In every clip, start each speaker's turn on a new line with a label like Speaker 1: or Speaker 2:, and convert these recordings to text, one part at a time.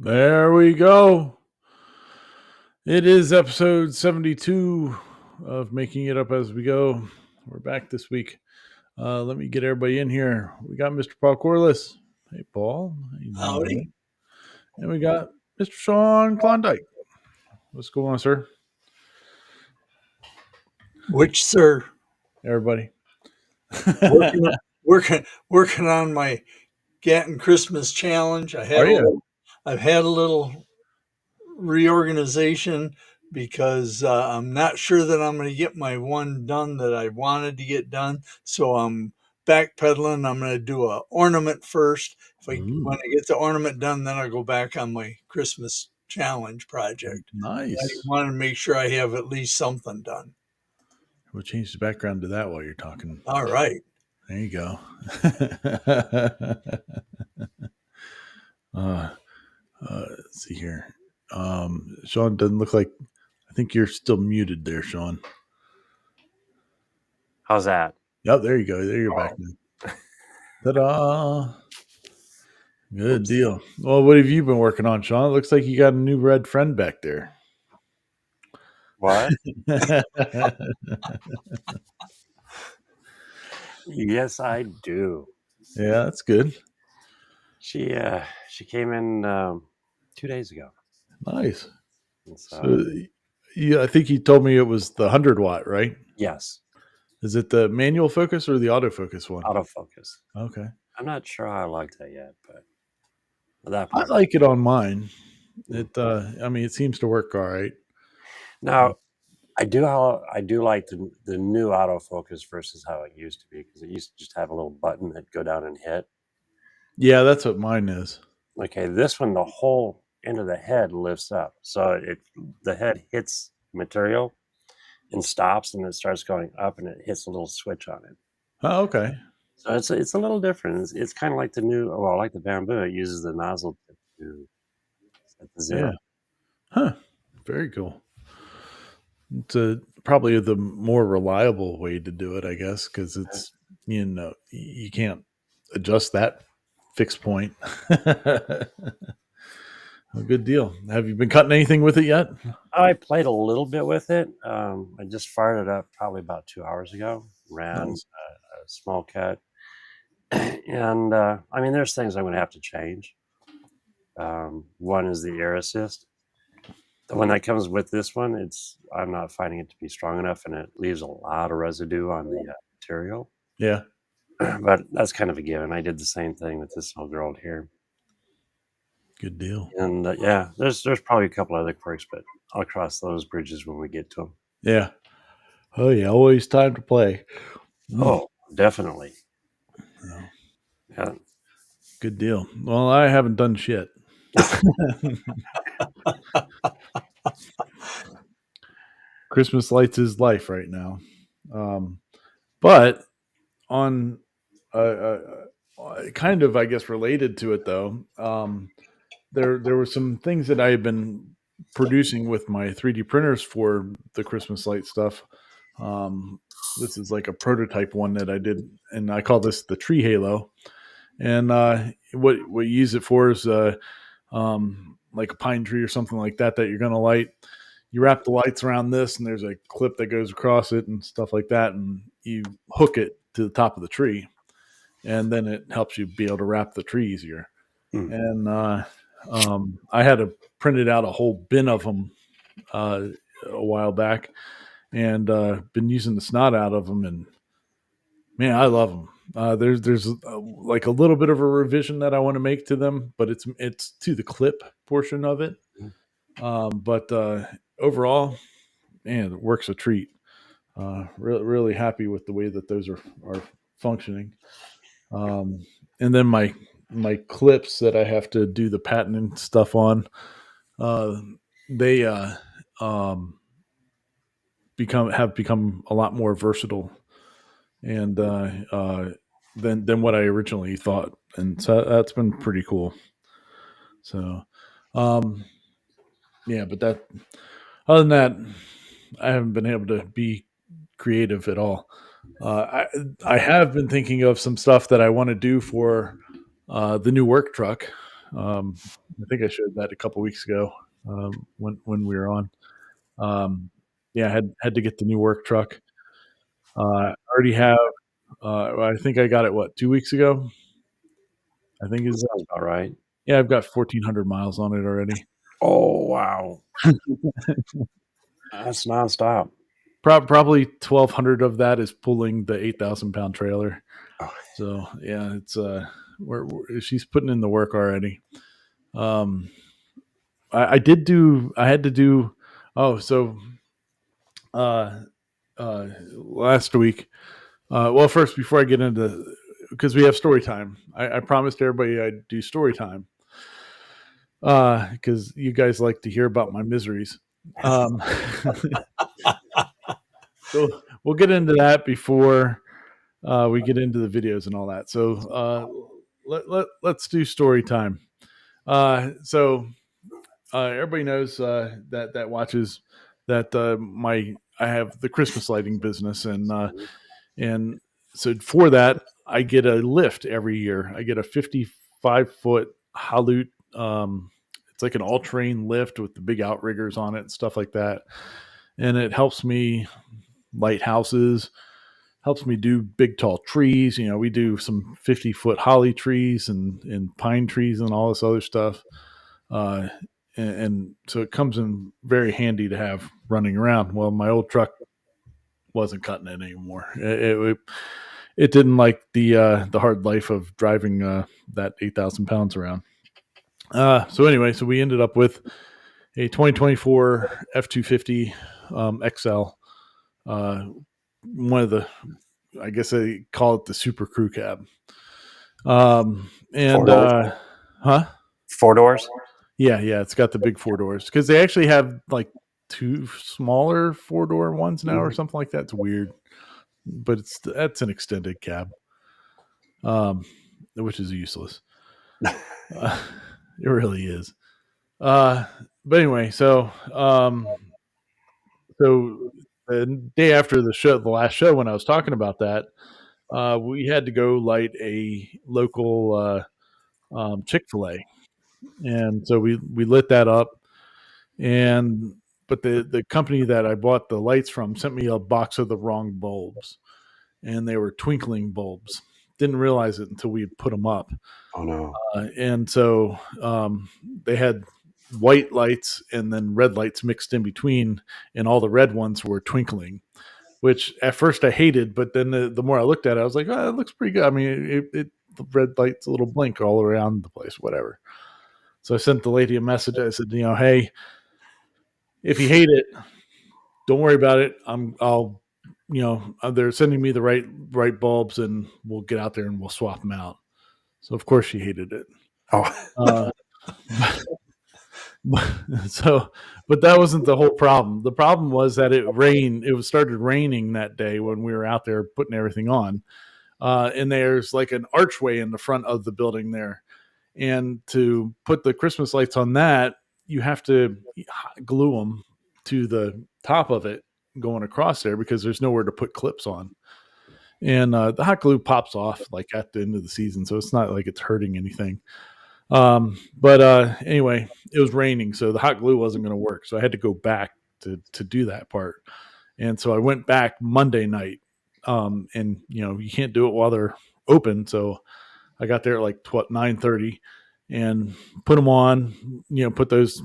Speaker 1: There we go. It is episode 72 of Making It Up As We Go. We're back this week. Let me get everybody in here. We got Mr. Paul Corliss. Hey, Paul. How you doing,
Speaker 2: Howdy.
Speaker 1: buddy? And we got Mr. Sean Klondike. What's going on, sir?
Speaker 2: Which, sir?
Speaker 1: Everybody.
Speaker 2: working on my Gatton Christmas challenge. I've had a little reorganization because I'm not sure that I'm going to get my one done that I wanted to get done. So I'm backpedaling. I'm going to do an ornament first. When I get the ornament done, then I'll go back on my Christmas challenge project.
Speaker 1: Nice.
Speaker 2: I want to make sure I have at least something done.
Speaker 1: We'll change the background to that while you're talking.
Speaker 2: All right.
Speaker 1: There you go. Let's see here. Sean doesn't look like. I think you're still muted there, Sean.
Speaker 3: How's that?
Speaker 1: Yep, there you go. There you're back now. Ta-da! Good deal. Well, what have you been working on, Sean? It looks like you got a new red friend back there.
Speaker 3: What? Yes, I do.
Speaker 1: Yeah, that's good.
Speaker 3: She came in 2 days ago.
Speaker 1: Nice.
Speaker 3: So,
Speaker 1: yeah, I think you told me it was the 100-watt, right?
Speaker 3: Yes.
Speaker 1: Is it the manual focus or the autofocus one?
Speaker 3: Autofocus.
Speaker 1: Okay.
Speaker 3: I'm not sure how I like that yet, but that
Speaker 1: I like it on mine. It seems to work all right.
Speaker 3: Now, I do like the new autofocus versus how it used to be, because it used to just have a little button that go down and hit.
Speaker 1: Yeah, that's what mine is.
Speaker 3: Okay, this one, the whole end of the head lifts up, so the head hits material and stops, and it starts going up, and it hits a little switch on it.
Speaker 1: Oh, okay.
Speaker 3: So it's a little different. It's kind of like like the bamboo. It uses the nozzle to set the zero.
Speaker 1: Yeah. Huh. Very cool. It's probably the more reliable way to do it, I guess, because it's, you can't adjust that fixed point. A good deal. Have you been cutting anything with it yet?
Speaker 3: I played a little bit with it. I just fired it up probably about 2 hours ago. Ran a small cut. And there's things I'm going to have to change. One is the air assist. The one that comes with this one, I'm not finding it to be strong enough, and it leaves a lot of residue on the material.
Speaker 1: Yeah.
Speaker 3: But that's kind of a given. I did the same thing with this old girl here.
Speaker 1: Good deal.
Speaker 3: And there's probably a couple other quirks, but I'll cross those bridges when we get to them.
Speaker 1: Yeah. Oh, yeah. Always time to play.
Speaker 3: Oh, definitely.
Speaker 1: Yeah. Good deal. Well, I haven't done shit. Christmas lights is life right now. But on kind of, I guess, related to it, though, there were some things that I had been producing with my 3D printers for the Christmas light stuff. This is like a prototype one that I did, and I call this the tree halo. And what you use it for is like a pine tree or something like that you're going to light. You wrap the lights around this, and there's a clip that goes across it and stuff like that, and you hook it to the top of the tree, and then it helps you be able to wrap the tree easier. And I had to print out a whole bin of them a while back, and been using the snot out of them, and man, I love them. There's like a little bit of a revision that I want to make to them, but it's to the clip portion of it. But overall, man, it works a treat. Really happy with the way that those are functioning. And then my clips that I have to do the patenting stuff on, they have become a lot more versatile and than what I originally thought, and so that's been pretty cool. So, yeah, but that other than that, I haven't been able to be creative at all. I have been thinking of some stuff that I want to do for the new work truck. I think I showed that a couple weeks ago when we were on. Yeah, I had to get the new work truck. I already have. I think I got it 2 weeks ago. I think
Speaker 3: That
Speaker 1: is
Speaker 3: sounds about right.
Speaker 1: yeah. I've got 1,400 miles on it already.
Speaker 3: Oh, wow. That's nonstop.
Speaker 1: Probably 1,200 of that is pulling the 8,000-pound trailer.
Speaker 3: Oh,
Speaker 1: So yeah, it's she's putting in the work already. Um, I did do. I had to do. Oh, so uh, last week. Well, first before I get into, because we have story time, I promised everybody I'd do story time. Because you guys like to hear about my miseries. Um, so we'll get into that before we get into the videos and all that. So let's do story time. So everybody knows that watches that I have the Christmas lighting business, and so for that I get a lift every year. I get a 55-foot Halut. It's like an all-terrain lift with the big outriggers on it and stuff like that, and it helps me light houses. Helps me do big tall trees. You know, we do some 50-foot holly trees and pine trees and all this other stuff. Uh, and so it comes in very handy to have running around. Well, my old truck wasn't cutting it anymore. It didn't like the hard life of driving that 8,000 pounds around. So anyway, so we ended up with a 2024 F-250 XL. One of the, I guess they call it the super crew cab. And
Speaker 3: 4 doors?
Speaker 1: Yeah, it's got the big 4 doors because they actually have like 2 smaller 4-door ones now or something like that. It's weird, but that's an extended cab, which is useless. It really is. But anyway, so the day after the last show, when I was talking about that, we had to go light a local Chick-fil-A, and so we lit that up, but the company that I bought the lights from sent me a box of the wrong bulbs, and they were twinkling bulbs. Didn't realize it until we had put them up.
Speaker 3: Oh, no.
Speaker 1: And so they had white lights and then red lights mixed in between, and all the red ones were twinkling, which at first I hated, but then the more I looked at it, I was like, oh, it looks pretty good. I mean, the red light's a little blink all around the place, whatever. So I sent the lady a message. I said, hey, if you hate it, don't worry about it. They're sending me the right bulbs, and we'll get out there and we'll swap them out. So of course she hated it.
Speaker 3: Oh,
Speaker 1: But that wasn't the whole problem. The problem was that it rained. It started raining that day when we were out there putting everything on. And there's like an archway in the front of the building there. And to put the Christmas lights on that, you have to glue them to the top of it going across there because there's nowhere to put clips on. And the hot glue pops off like at the end of the season. So it's not like it's hurting anything. But anyway, it was raining, so the hot glue wasn't going to work. So I had to go back to do that part. And so I went back Monday night. And you can't do it while they're open. So I got there at like 9:30 and put them on, put those,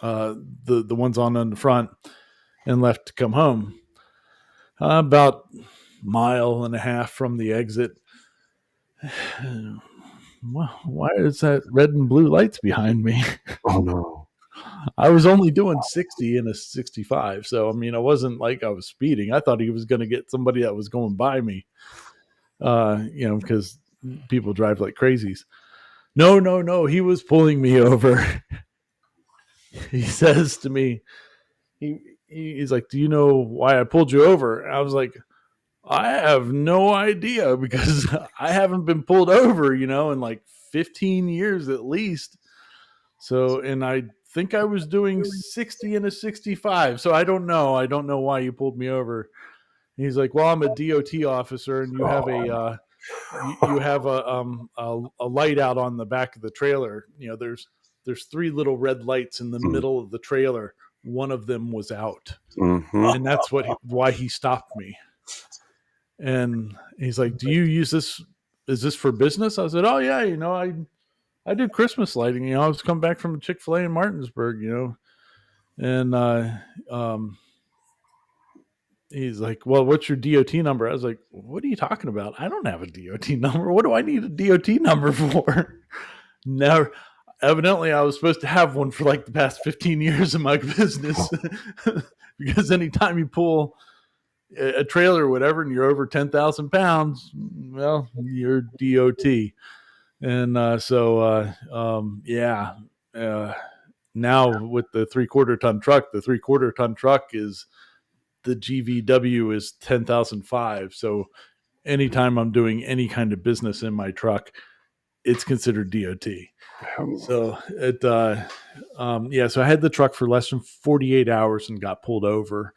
Speaker 1: the ones on the front, and left to come home. About a mile and a half from the exit. Why is that red and blue lights behind me?
Speaker 3: oh no.
Speaker 1: I was only doing 60 in a 65. So, I mean, it wasn't like I was speeding. I thought he was going to get somebody that was going by me, because people drive like crazies. No. He was pulling me over. He says to me, he's like, do you know why I pulled you over? I was like, I have no idea because I haven't been pulled over, in like 15 years at least. So, and I think I was doing 60 in a 65. So I don't know. I don't know why you pulled me over. And he's like, well, I'm a DOT officer and you have you have a light out on the back of the trailer. There's 3 little red lights in the middle of the trailer. One of them was out, and that's why he stopped me. And he's like, "Do you use this? Is this for business?" I said, "Oh yeah, I do Christmas lighting. I was coming back from Chick-fil-A in Martinsburg, and he's like, "Well, what's your DOT number?" I was like, "What are you talking about? I don't have a DOT number. What do I need a DOT number for?" Never. Evidently, I was supposed to have one for like the past 15 years in my business, because anytime you pull a trailer or whatever and you're over 10,000 pounds, well, you're DOT. And yeah. Now with the 3/4 ton truck, the 3/4 ton truck is the GVW is 10,005. So anytime I'm doing any kind of business in my truck, it's considered DOT. So so I had the truck for less than 48 hours and got pulled over.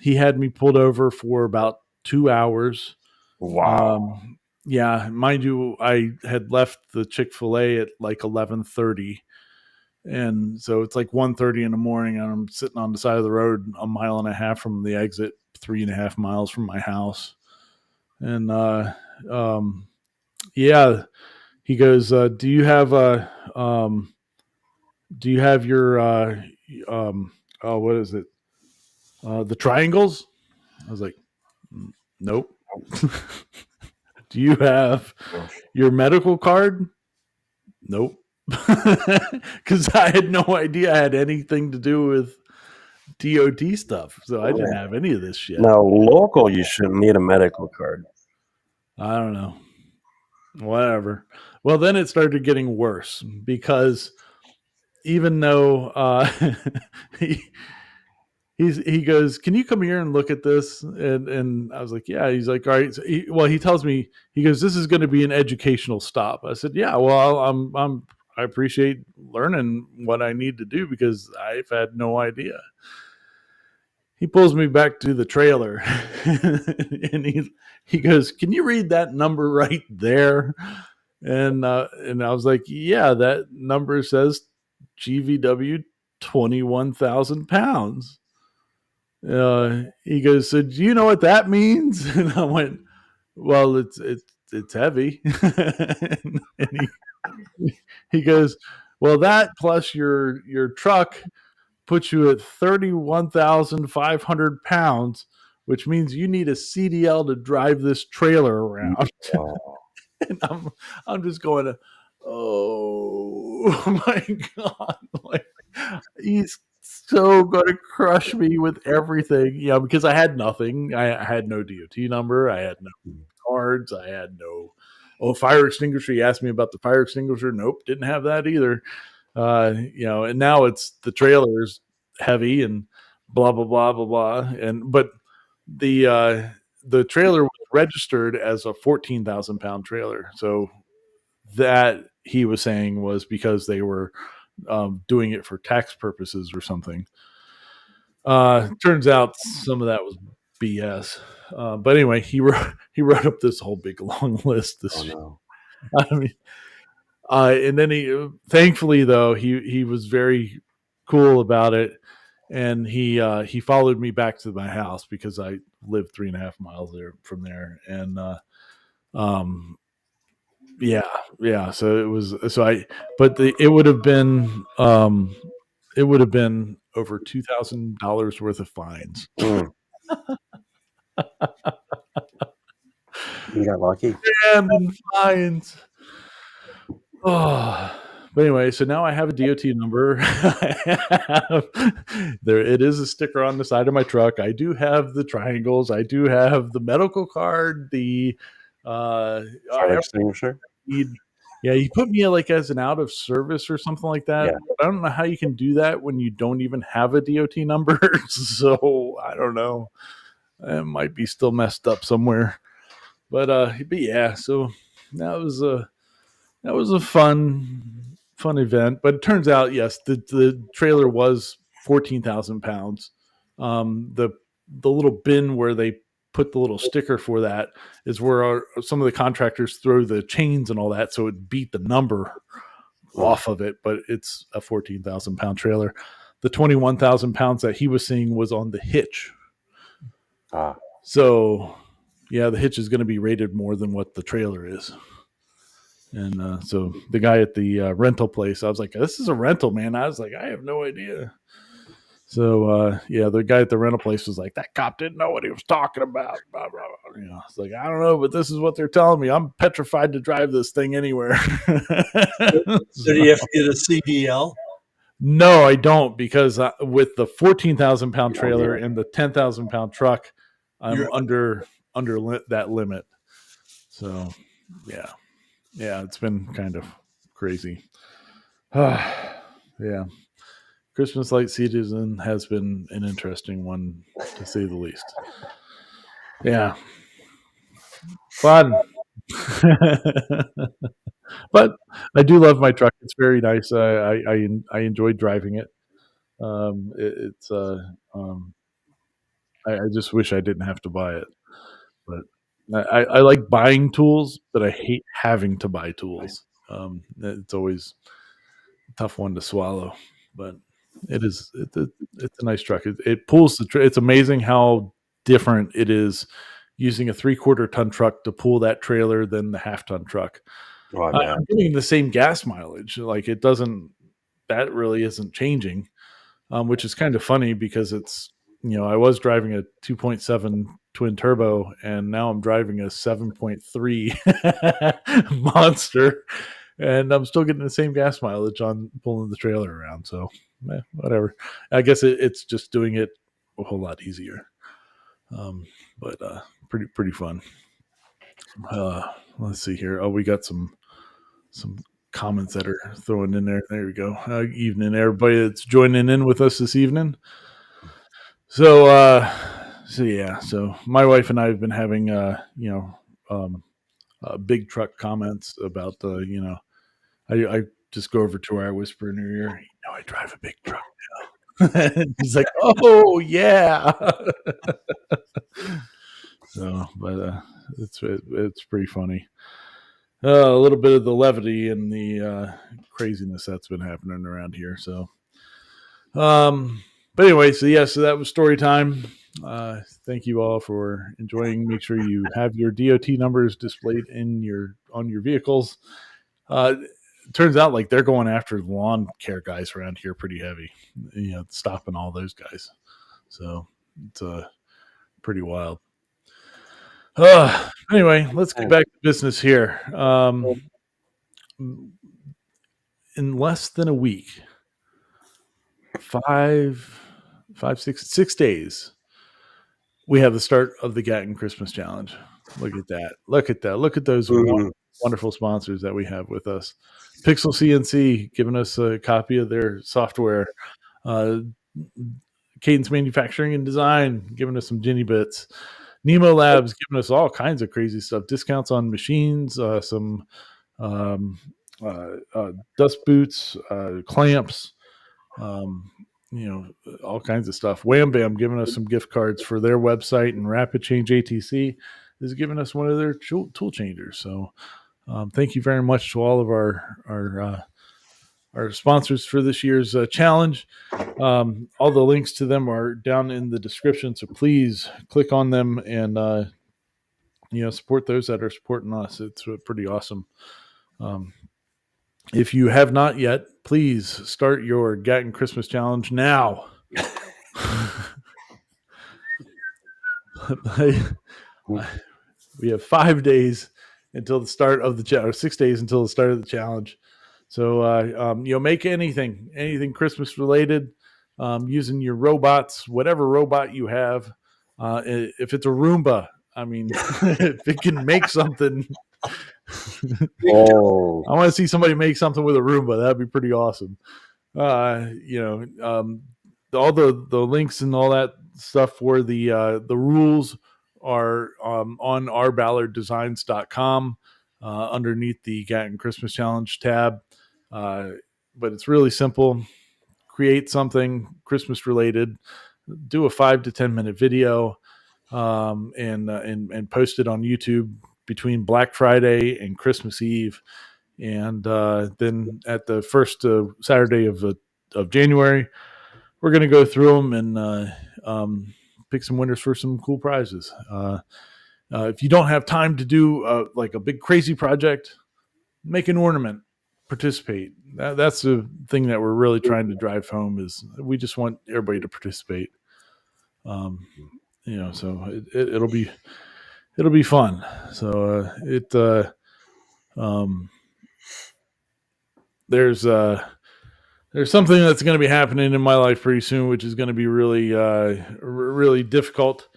Speaker 1: He had me pulled over for about 2 hours.
Speaker 3: Wow.
Speaker 1: Yeah, mind you, I had left the Chick-fil-A at like 11:30. And so it's like 1:30 in the morning, and I'm sitting on the side of the road 1.5 miles from the exit, 3.5 miles from my house. And yeah, he goes, do you have your what is it? The triangles? I was like, nope. Do you have your medical card? Nope. Because I had no idea I had anything to do with DOT stuff. So I didn't have any of this shit.
Speaker 3: Now, local, you shouldn't need a medical card.
Speaker 1: I don't know. Whatever. Well, then it started getting worse, because even though he goes, "Can you come here and look at this?" And I was like, "Yeah." He's like, "All right." So he tells me, he goes, "This is going to be an educational stop." I said, "Yeah, well, I appreciate learning what I need to do, because I've had no idea." He pulls me back to the trailer and he goes, "Can you read that number right there?" And I was like, "Yeah, that number says GVW 21,000 pounds." He goes, "So do you know what that means?" And I went, "Well, it's heavy." And he goes, "Well, that plus your truck puts you at 31,500 pounds, which means you need a CDL to drive this trailer around." And I'm just going, oh my God. Like, he's so going to crush me with everything. Because I had nothing. I had no DOT number. I had no cards. I had no fire extinguisher. He asked me about the fire extinguisher. Nope, didn't have that either. And now it's the trailer's heavy and blah blah blah blah blah. But the trailer was registered as a 14,000 pound trailer. So that, he was saying, was because they were doing it for tax purposes or something. Turns out some of that was BS. But anyway, he wrote up this whole big long list. I mean, and then thankfully though, he was very cool about it, and he followed me back to my house, because I lived 3.5 miles from there, and yeah. So it was, but it would have been over $2,000 worth of fines.
Speaker 3: You got lucky.
Speaker 1: And fines. Oh, but anyway, so now I have a DOT number. It is a sticker on the side of my truck. I do have the triangles. I do have the medical card. The
Speaker 3: Fire extinguisher.
Speaker 1: Yeah, he put me like as an out of service or something like that.
Speaker 3: Yeah.
Speaker 1: I don't know how you can do that when you don't even have a DOT number. So I don't know. It might be still messed up somewhere. But yeah, so that was a fun event. But it turns out, yes, the trailer was 14,000 pounds. The little bin where they put the little sticker for that is where some of the contractors throw the chains and all that, so it beat the number off of it. But it's a 14,000 pound trailer. The 21,000 pounds that he was seeing was on the hitch. So yeah, the hitch is going to be rated more than what the trailer is. And so the guy at the rental place, I was like, this is a rental, man. I was like, I have no idea. So yeah, the guy at the rental place was like, that cop didn't know what he was talking about. Blah, blah, blah. You know, it's like, I don't know, but this is what they're telling me. I'm petrified to drive this thing anywhere.
Speaker 2: So do you have to get a CDL?
Speaker 1: No, I don't, because with the 14,000 pound trailer and the 10,000 pound truck, I'm under that limit. So yeah, it's been kind of crazy. Yeah. Christmas light season has been an interesting one, to say the least. Yeah. Fun. But I do love my truck. It's very nice. I enjoyed driving it. I just wish I didn't have to buy it. But I like buying tools, but I hate having to buy tools. It's always a tough one to swallow. But it's a nice truck. It pulls it's amazing how different it is using a 3/4 ton truck to pull that trailer than the half-ton truck. I'm getting the same gas mileage. Like that really isn't changing, which is kind of funny because it's, I was driving a 2.7 twin turbo and now I'm driving a 7.3 monster, and I'm still getting the same gas mileage on pulling the trailer around. So whatever. I guess it's just doing it a whole lot easier. But pretty fun. Let's see here. Oh, we got some comments that are throwing in there. There we go. Evening, everybody that's joining in with us this evening. So yeah. So my wife and I have been having big truck comments about I just go over to her, I whisper in her ear, I drive a big truck now. He's like, oh yeah. So, but it's pretty funny. A little bit of the levity and the craziness that's been happening around here. So, but anyway, so that was story time. Thank you all for enjoying. Make sure you have your DOT numbers displayed on your vehicles. It turns out like they're going after lawn care guys around here pretty heavy, stopping all those guys. So it's pretty wild. Anyway, let's get back to business here. In less than a week, 6 days, we have the start of the Gatton Christmas Challenge. Look at that. Look at those wonderful sponsors that we have with us. Pixel CNC giving us a copy of their software. Cadence Manufacturing and Design giving us some Ginny bits. Nemo Labs giving us all kinds of crazy stuff. Discounts on machines, some dust boots, clamps, all kinds of stuff. Wham Bam giving us some gift cards for their website, and Rapid Change ATC is giving us one of their tool changers. So thank you very much to all of our sponsors for this year's challenge. All the links to them are down in the description, so please click on them and support those that are supporting us. It's pretty awesome. If you have not yet, please start your Gatton Christmas Challenge now. We have 5 days until the start of the challenge, 6 days until the start of the challenge. So, make anything Christmas related, using your robots, whatever robot you have. If it's a Roomba, if it can make something, I want to see somebody make something with a Roomba. That'd be pretty awesome. All the links and all that stuff for the rules are on ourballarddesigns.com underneath the Gatton Christmas Challenge tab. But it's really simple. Create something Christmas related. Do a 5 to 10 minute video. and post it on YouTube between Black Friday and Christmas Eve, and then at the first Saturday of January, we're going to go through them and pick some winners for some cool prizes. If you don't have time to do like a big crazy project, make an ornament, participate. That's the thing that we're really trying to drive home, is we just want everybody to participate. So it'll be fun. So there's something that's going to be happening in my life pretty soon, which is going to be really really difficult.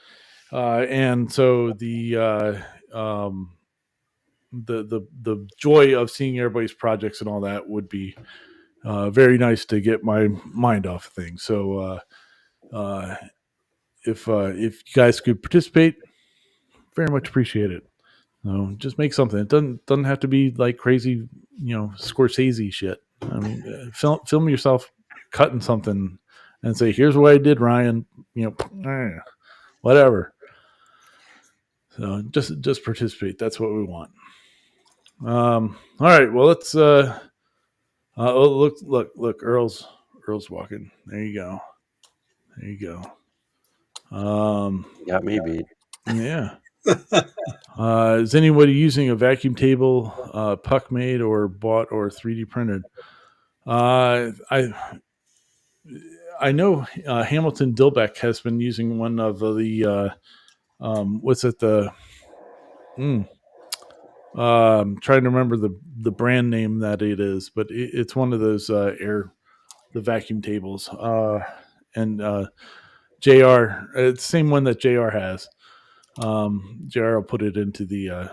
Speaker 1: And so the joy of seeing everybody's projects and all that would be very nice to get my mind off of things. So if you guys could participate, very much appreciate it. So just make something. It doesn't have to be like crazy, Scorsese shit. I mean, film yourself cutting something and say, "Here's what I did, Ryan." Whatever. So just participate. That's what we want. All right. Well, let's. Look. Earl's walking. There you go.
Speaker 3: Got me beat.
Speaker 1: Yeah. Is anybody using a vacuum table, puck made or bought or 3D printed? I know Hamilton Dilbeck has been using one of the what's it trying to remember the brand name that it is, but it's one of those the vacuum tables. And JR, it's the same one that JR has. JR will put it into the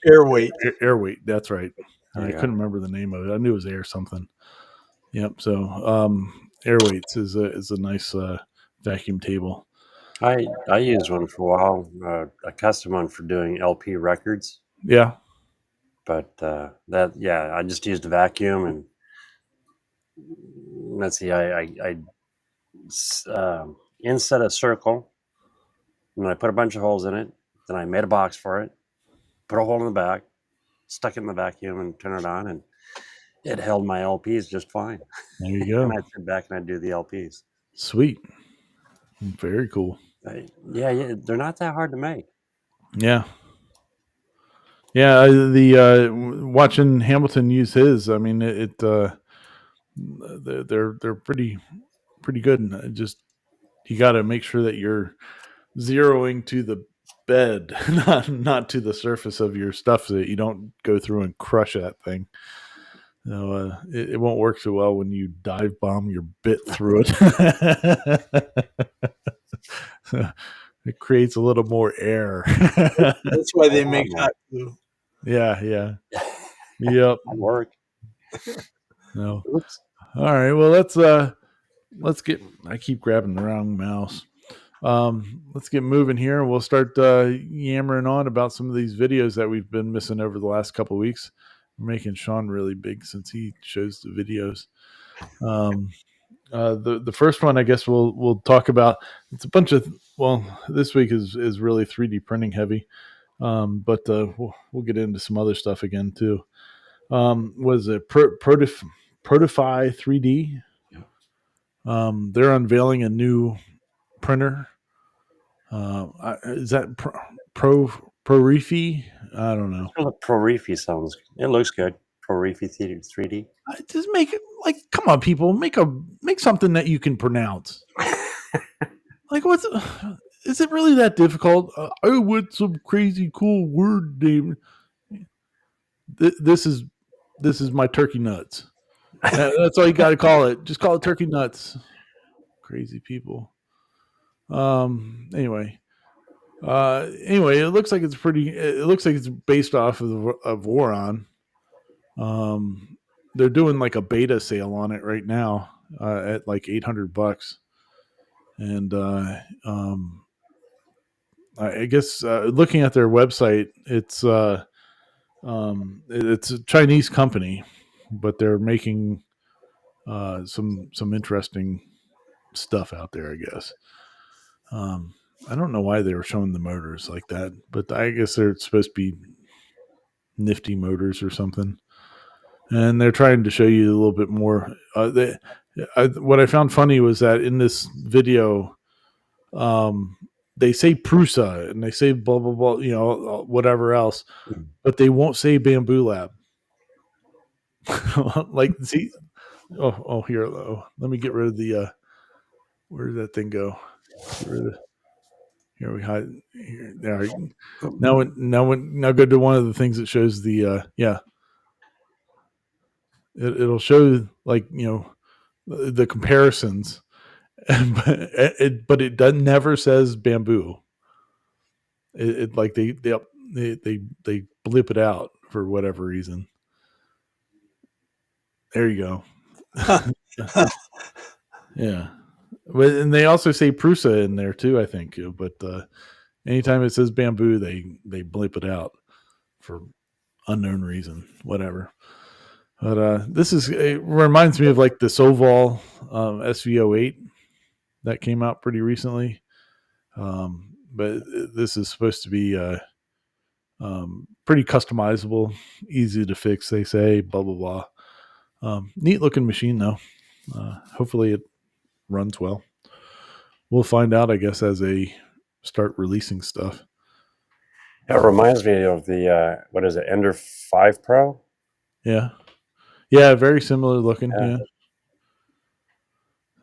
Speaker 2: Airweight.
Speaker 1: Airweight. That's right. I
Speaker 3: Yeah.
Speaker 1: couldn't remember the name of it. I knew it was air something. Yep. So Airweights is a nice vacuum table.
Speaker 3: I used one for a while, a custom one for doing LP records.
Speaker 1: Yeah.
Speaker 3: But I just used a vacuum, and let's see, I inset a circle, and I put a bunch of holes in it. Then I made a box for it, put a hole in the back, stuck it in the vacuum, and turned it on, and it held my LPs just fine.
Speaker 1: There you go.
Speaker 3: And I'd sit back and I'd do the LPs.
Speaker 1: Sweet. Very cool.
Speaker 3: Yeah, they're not that hard to make.
Speaker 1: Yeah. Yeah, the watching Hamilton use his, I mean, they're pretty good. And just you got to make sure that you're zeroing to the bed, not to the surface of your stuff, so that you don't go through and crush that thing. So it won't work so well when you dive bomb your bit through it. It creates a little more air.
Speaker 2: That's why they make hot glue.
Speaker 1: Yeah. Yep.
Speaker 3: That'd work.
Speaker 1: No.
Speaker 3: Oops.
Speaker 1: All right. Well, let's get. I keep grabbing the wrong mouse. Let's get moving here. We'll start yammering on about some of these videos that we've been missing over the last couple of weeks. We're making Sean really big since he shows the videos. The first one, I guess we'll talk about. It's a bunch of. Well, this week is really 3D printing heavy, but we'll get into some other stuff again too. Was it Protify 3D?
Speaker 3: Yeah.
Speaker 1: They're unveiling a new printer. Is that ProRefi? I don't know.
Speaker 3: ProRefi sounds. It looks good. ProRefi 3D.
Speaker 1: Just make it like, come on, people, make something that you can pronounce. Like, is it really that difficult? I want some crazy cool word name. This is my turkey nuts. That's all you got to call it. Just call it turkey nuts. Crazy people. Anyway, it looks like it's based off of Voron. They're doing like a beta sale on it right now at like $800, and I guess looking at their website, it's a Chinese company, but they're making some interesting stuff out there, I guess. I don't know why they were showing the motors like that, but I guess they're supposed to be nifty motors or something. And they're trying to show you a little bit more. What I found funny was that in this video, they say Prusa and they say blah blah blah, whatever else, but they won't say Bamboo Lab. Like, see, here, let me get rid of the. Where did that thing go? Get rid of here we hide here. There. Now go to one of the things that shows the it'll show, like, the comparisons, but it doesn't never says Bamboo. It like they blip it out for whatever reason. There you go. Yeah, but and they also say Prusa in there too, I think. But anytime it says Bamboo, they blip it out for unknown reason, whatever. But it reminds me of like the Soval SV08 that came out pretty recently. But this is supposed to be pretty customizable, easy to fix, they say, blah, blah, blah. Neat looking machine, though. Hopefully it runs well. We'll find out, I guess, as they start releasing stuff.
Speaker 3: It reminds me of the, what is it, Ender 5 Pro?
Speaker 1: Yeah. Yeah, very similar looking, yeah.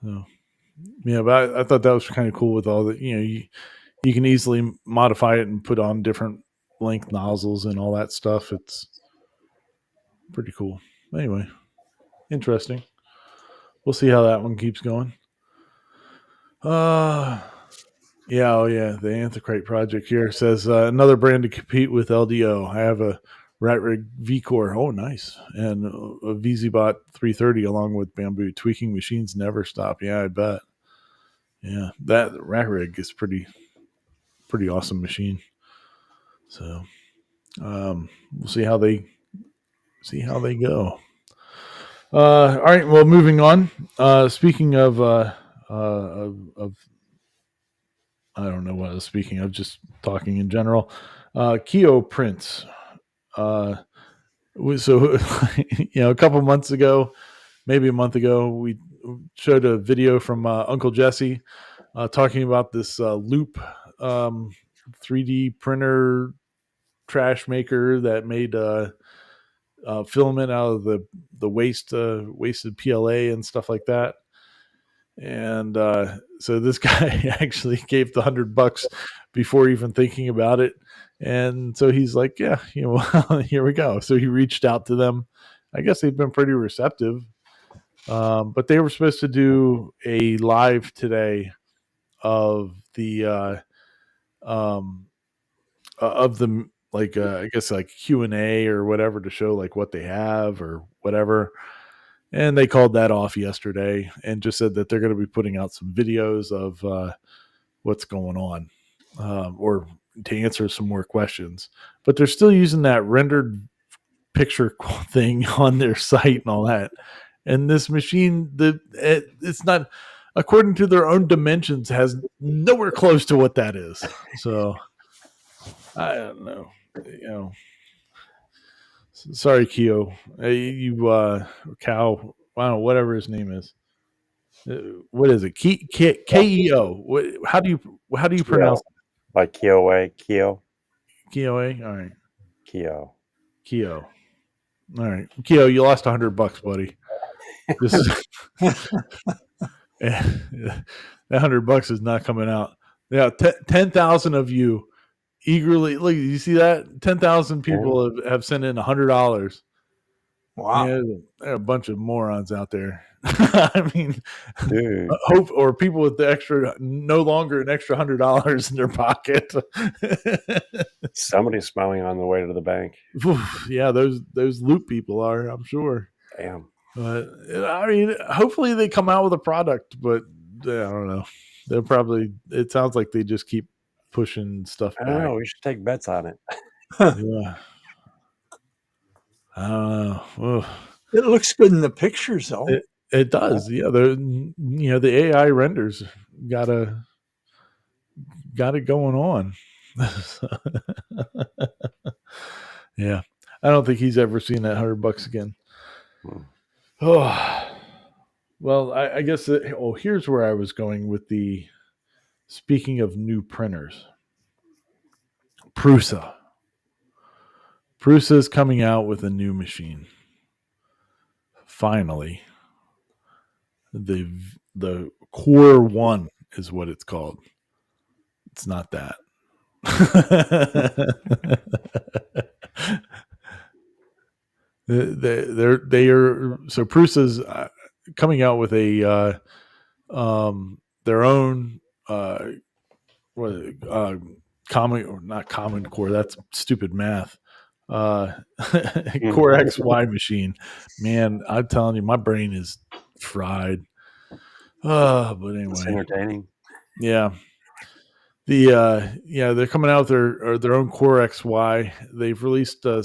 Speaker 1: So, yeah, but I thought that was kind of cool with all the, you can easily modify it and put on different length nozzles and all that stuff. It's pretty cool. Anyway, interesting. We'll see how that one keeps going. The Anthracite project here says another brand to compete with LDO. I have a Rat Rig V-Core. Oh, nice. And a VZBot 330 along with Bamboo. Tweaking machines never stop. Yeah, I bet. Yeah, that Rat Rig is pretty awesome machine. So we'll see how they go. All right. Well, moving on. Speaking of I don't know what I was speaking of, just talking in general. Keo prints. So a couple months ago, maybe a month ago, we showed a video from Uncle Jesse talking about this Loop 3D printer trash maker that made filament out of the wasted PLA and stuff like that. And so this guy actually gave the $100 before even thinking about it. And so he's like, yeah, here we go. So he reached out to them. I guess they've been pretty receptive. But they were supposed to do a live today of the I guess like Q&A or whatever to show like what they have or whatever. And they called that off yesterday and just said that they're going to be putting out some videos of what's going on or to answer some more questions. But they're still using that rendered picture thing on their site and all that. And this machine, it's not, according to their own dimensions, has nowhere close to what that is. So I don't know. Sorry, Keo. Cow. I don't know, whatever his name is. What is it? Keo. How do you pronounce it?
Speaker 3: Like Keo.
Speaker 1: Keo. All right.
Speaker 3: Keo.
Speaker 1: All right. Keo, you lost $100, buddy. That $100 is not coming out. Yeah, 10,000 of you eagerly look. You see that? 10,000 people have sent in $100.
Speaker 2: Wow.
Speaker 1: Yeah, there are a bunch of morons out there. I mean,
Speaker 3: dude.
Speaker 1: Hope or people with the extra, no longer an extra $100 in their pocket.
Speaker 3: Somebody's smiling on the way to the bank.
Speaker 1: Yeah, those Loop people are, I'm sure.
Speaker 3: Damn.
Speaker 1: But I mean, hopefully they come out with a product, but I don't know. They'll probably. It sounds like they just keep pushing stuff back.
Speaker 3: I don't know. We should take bets on it.
Speaker 1: Yeah. I don't know. Ugh.
Speaker 2: It looks good in the pictures, though.
Speaker 1: It does. Yeah. The AI renders gotta got it going on. Yeah, I don't think he's ever seen that $100 again. Oh, well, I guess. Here's where I was going with the. Speaking of new printers, Prusa. Prusa is coming out with a new machine. Finally, the Core One is what it's called. It's not that. they are so Prusa's coming out with a their own common or not common core. That's stupid math. Core XY machine. Man, I'm telling you, my brain is fried. But anyway,
Speaker 3: it's entertaining.
Speaker 1: Yeah. They're coming out with their own Core XY. They've released a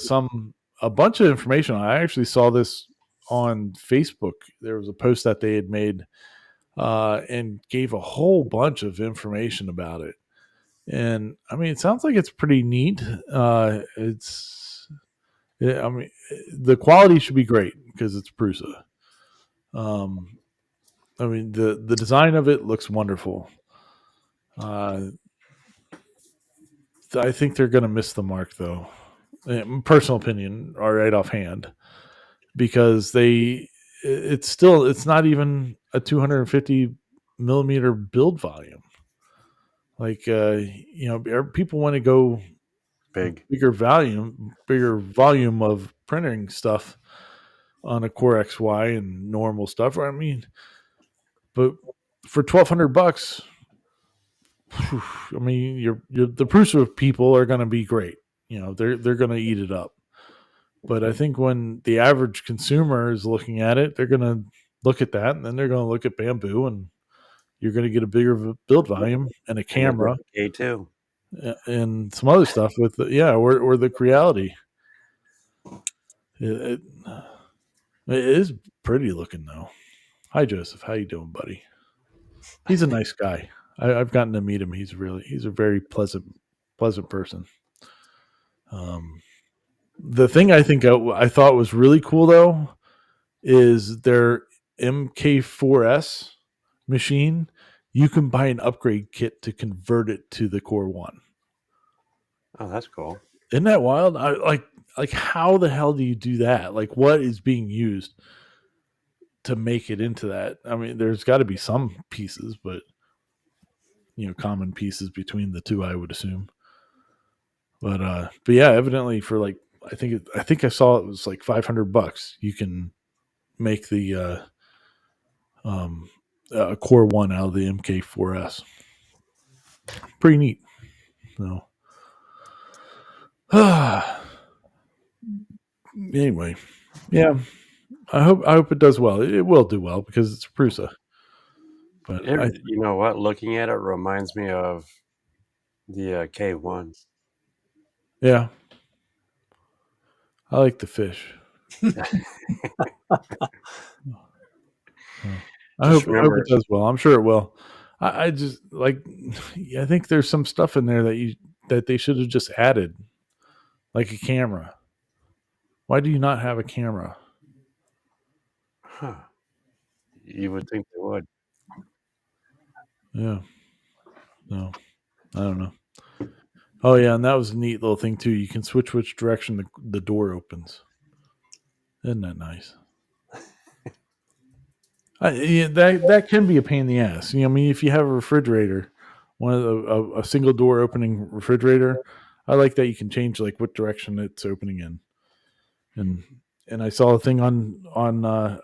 Speaker 1: bunch of information. I actually saw this on Facebook. There was a post that they had made and gave a whole bunch of information about it. And I mean, it sounds like it's pretty neat. I mean, the quality should be great because it's Prusa. I mean, the design of it looks wonderful. I think they're going to miss the mark, though. Personal opinion, or right offhand, because it's not even a 250 millimeter build volume. Like people want to go bigger volume of printing stuff on a Core XY and normal stuff. I mean, but for $1,200, I mean, the Prusa people are going to be great. They're going to eat it up. But I think when the average consumer is looking at it, they're going to look at that, and then they're going to look at Bamboo, and you're going to get a bigger build volume and a camera,
Speaker 3: A2,
Speaker 1: and some other stuff with or the Creality. It is pretty looking though. Hi Joseph, how you doing, buddy? He's a nice guy. I've gotten to meet him. He's a very pleasant person. The thing I think I thought was really cool though is their MK4S machine. You can buy an upgrade kit to convert it to the Core One.
Speaker 3: Oh, that's cool.
Speaker 1: Isn't that wild? Like how the hell do you do that? Like what is being used to make it into that? I mean, there's got to be some pieces, but common pieces between the two, I would assume. But yeah, evidently for like I think I saw it was like $500. You can make the Core One out of the MK4S. Pretty neat. So anyway, yeah. I hope it does well. It will do well because it's Prusa. But
Speaker 3: you know what? Looking at it reminds me of the K1s.
Speaker 1: Yeah, I like the fish. I hope it does well. I'm sure it will. I just I think there's some stuff in there that they should have just added, like a camera. Why do you not have a camera?
Speaker 3: Huh. You would think they would.
Speaker 1: Yeah. No, I don't know. Oh yeah, and that was a neat little thing too. You can switch which direction the door opens. Isn't that nice? That can be a pain in the ass. I mean, if you have a refrigerator, one of a single door opening refrigerator, I like that you can change like what direction it's opening in. And I saw a thing on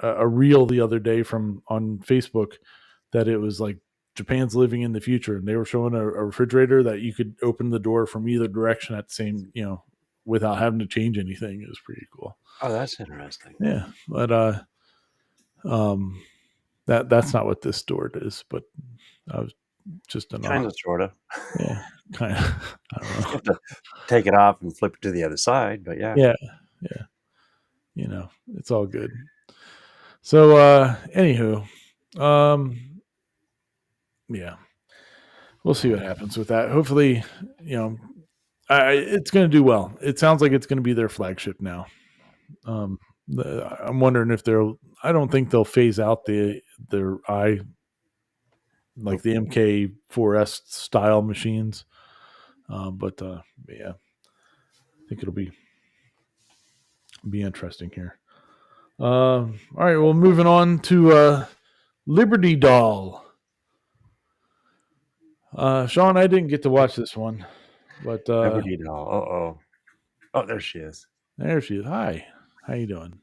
Speaker 1: a reel the other day on Facebook that it was like Japan's living in the future, and they were showing a refrigerator that you could open the door from either direction at the same, without having to change anything. It was pretty cool.
Speaker 3: Oh, that's interesting.
Speaker 1: Yeah, but that's not what this door is. But I was just
Speaker 3: kind of, sort of.
Speaker 1: Yeah, kind of. I don't know.
Speaker 3: You have to take it off and flip it to the other side, but yeah.
Speaker 1: Yeah. It's all good. So, anywho, yeah. we'll see what happens with that. Hopefully, it's going to do well. It sounds like it's going to be their flagship now. I'm wondering if they'll. I don't think they'll phase out their like the MK4S style machines. But yeah, I think it'll be interesting here. All right, well, moving on to Liberty Doll. Sean, I didn't get to watch this one, but
Speaker 3: Liberty Doll. Oh, there she is.
Speaker 1: there she is. Hi, how you doing?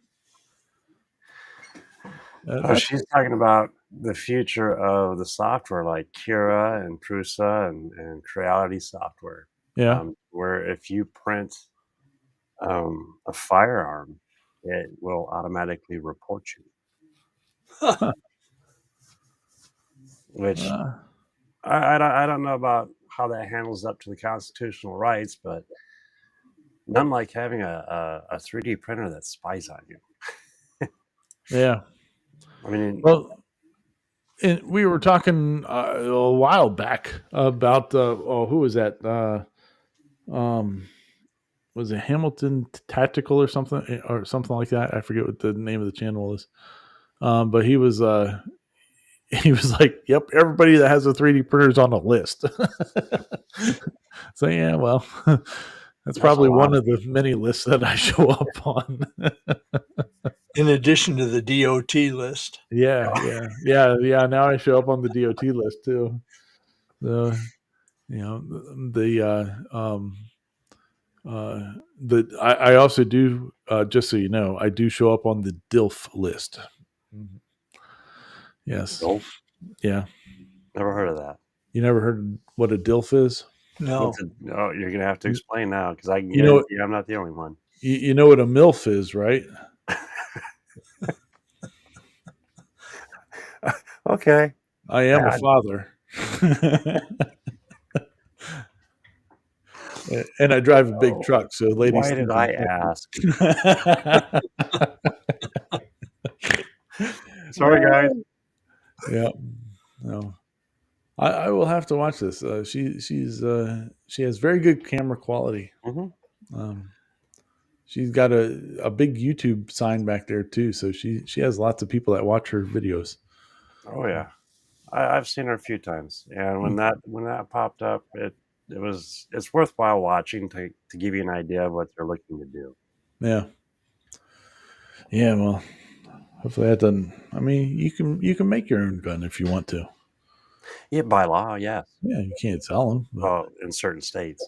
Speaker 3: She's talking about the future of the software like Kira and Prusa and Creality software.
Speaker 1: Yeah.
Speaker 3: Where if you print a firearm, it will automatically report you. Which I don't know about how that handles up to the constitutional rights, but none like having a 3D printer that spies on you.
Speaker 1: Yeah.
Speaker 3: I mean,
Speaker 1: well, we were talking a while back about who was that? Was it Hamilton Tactical or something like that? I forget what the name of the channel is. But he was like, "Yep, everybody that has a 3D printer is on a list." So yeah, well, that's probably one of the many lists that I show up on.
Speaker 2: In addition to the DOT list.
Speaker 1: Yeah. Now I show up on the DOT list too. So, I also do, just so you know, I do show up on the DILF list. Yes.
Speaker 3: DILF?
Speaker 1: Yeah.
Speaker 3: Never heard of that.
Speaker 1: You never heard what a DILF is?
Speaker 2: No.
Speaker 3: You're going to have to explain now because I can guarantee I'm not the only one.
Speaker 1: You know what a MILF is, right?
Speaker 3: Okay.
Speaker 1: I am a father. And I drive a big truck, so ladies.
Speaker 3: Why did I ask? Sorry, guys.
Speaker 1: Yeah. No. I will have to watch this. She has very good camera quality.
Speaker 3: Mm-hmm.
Speaker 1: She's got a big YouTube sign back there too, so she has lots of people that watch her videos.
Speaker 3: Oh yeah, I've seen her a few times, and when that popped up, it's worthwhile watching to give you an idea of what they're looking to do.
Speaker 1: Yeah. Well, hopefully that doesn't. I mean, you can make your own gun if you want to.
Speaker 3: Yeah, by law, yes.
Speaker 1: Yeah, you can't sell them.
Speaker 3: Well, in certain states,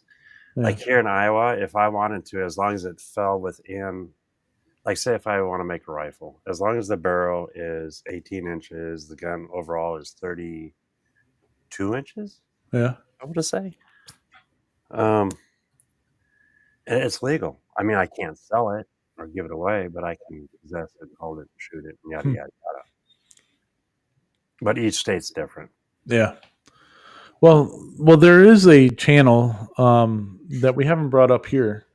Speaker 3: like here in Iowa, if I wanted to, as long as it fell within, like say if I want to make a rifle, as long as the barrel is 18 inches, the gun overall is 32 inches.
Speaker 1: Yeah,
Speaker 3: I would say. And it's legal. I mean, I can't sell it or give it away, but I can possess it, hold it, shoot it, and yada yada yada. But each state's different.
Speaker 1: Yeah. Well, there is a channel that we haven't brought up here,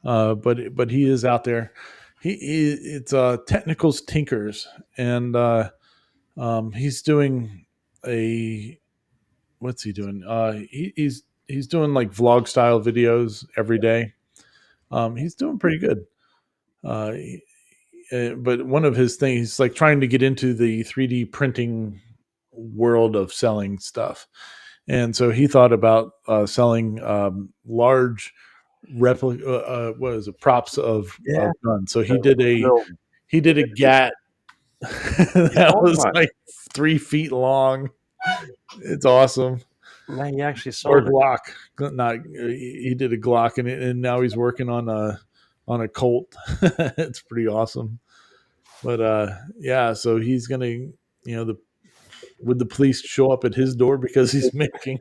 Speaker 1: but he is out there. It's Technicals Tinkers, and he's doing what's he doing? He's doing like vlog style videos every day. He's doing pretty good. But one of his things, he's like trying to get into the 3D printing world of selling stuff. And so he thought about selling large replica, props of guns. So he did a GAT that was like 3 feet long. It's awesome.
Speaker 3: Now he actually sold
Speaker 1: or Glock. He did a Glock, and now he's working on a Colt. It's pretty awesome. But yeah, so he's gonna, would the police show up at his door because he's making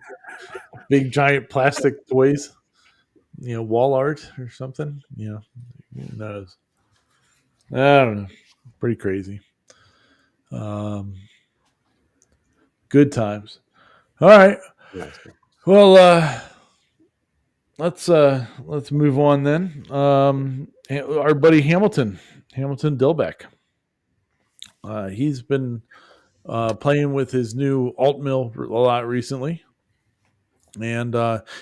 Speaker 1: big giant plastic toys, wall art or something? Who knows? I don't know. Pretty crazy. Good times. All right. Well, let's move on then. Our buddy Hamilton Dilbeck. He's been playing with his new alt mill a lot recently. And